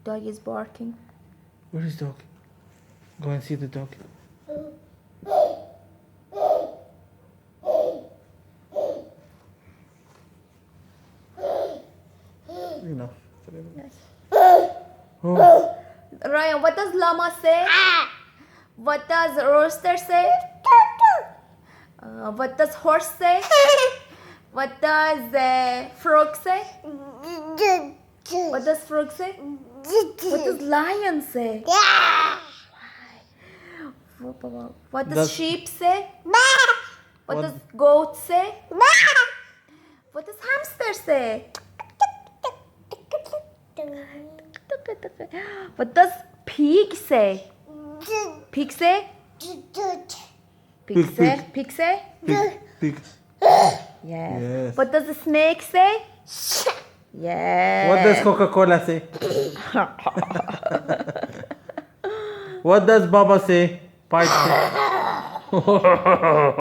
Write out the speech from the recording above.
Dog is barking. Where is dog? Go and see the dog. Enough. Yes. Oh, Ryan, what does llama say? What does rooster say? What does horse say? What does frog say? What does frog say? What does lion say? What does Does- sheep say? What What- does goat say? What does hamster say? What does pig say? Pig say? Pig Pig, say? pig. Pig say? pig. Yes. Yes. What does the snake say? Yes. What does Coca-Cola say? What does Baba say? Pipe say.